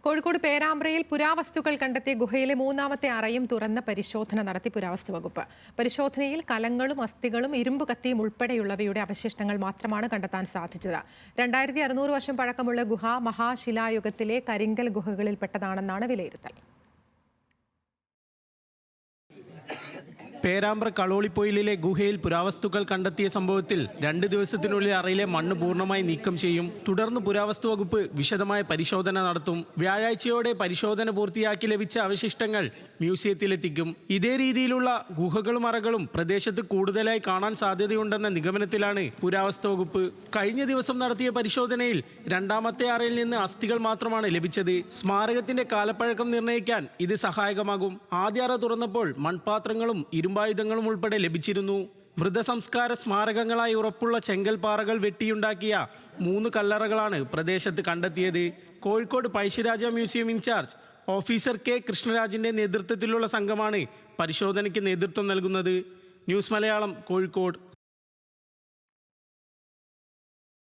കോഴിക്കോട് പേരാമ്പ്രയിൽ പുരാവസ്തുക്കൾ കണ്ടെത്തിയ ഗുഹയിലെ മൂന്നാമത്തെ അറയും തുറന്ന പരിശോധന നടത്തി പുരാവസ്തു വകുപ്പ്. പരിശോധനയിൽ കലങ്ങളും അസ്ഥികളും ഇരുമ്പ് കത്തിയും ഉൾപ്പെടെയുള്ളവയുടെ അവശിഷ്ടങ്ങൾ മാത്രമാണ് കണ്ടെത്താൻ സാധിച്ചത്. 2600 വർഷം പഴക്കമുള്ള ഗുഹ മഹാശിലായുഗത്തിലെ കരിങ്കൽ ഗുഹകളിൽപ്പെട്ടതാണെന്നാണ് വിലയിരുത്തൽ. പേരാമ്പ്ര കളോളിപ്പൊയിലിലെ ഗുഹയിൽ പുരാവസ്തുക്കൾ കണ്ടെത്തിയ സംഭവത്തിൽ 2 ദിവസത്തിനുള്ളിൽ അറയിലെ മണ്ണ് പൂർണ്ണമായി നീക്കം ചെയ്യും. തുടർന്ന് പുരാവസ്തു വകുപ്പ് വിശദമായ പരിശോധന നടത്തും. വ്യാഴാഴ്ചയോടെ പരിശോധന പൂർത്തിയാക്കി ലഭിച്ച അവശിഷ്ടങ്ങൾ മ്യൂസിയത്തിലെത്തിക്കും. ഇതേ രീതിയിലുള്ള ഗുഹകളും അറകളും പ്രദേശത്ത് കൂടുതലായി കാണാൻ സാധ്യതയുണ്ടെന്ന നിഗമനത്തിലാണ് പുരാവസ്തു വകുപ്പ്. കഴിഞ്ഞ ദിവസം നടത്തിയ പരിശോധനയിൽ 2ാമത്തെ അറയിൽ നിന്ന് അസ്ഥികൾ മാത്രമാണ് ലഭിച്ചത്. സ്മാരകത്തിന്റെ കാലപ്പഴക്കം നിർണ്ണയിക്കാൻ ഇത് സഹായകമാകും. ആദ്യ അറ തുറന്നപ്പോൾ മൺപാത്രങ്ങളും ഇരുമ്പായുധങ്ങളും ഉൾപ്പെടെ ലഭിച്ചിരുന്നു. മൃതസംസ്കാര സ്മാരകങ്ങളായി ഉറപ്പുള്ള ചെങ്കൽ പാറകൾ വെട്ടിയുണ്ടാക്കിയ 3 കല്ലറകളാണ് പ്രദേശത്ത് കണ്ടെത്തിയത്. Kozhikode Pazhassiraja museum in charge officer K കൃഷ്ണരാജിന്റെ നേതൃത്വത്തിലുള്ള സംഘമാണ് പരിശോധനയ്ക്ക് നേതൃത്വം നൽകുന്നത്. ന്യൂസ് മലയാളം, കോഴിക്കോട്.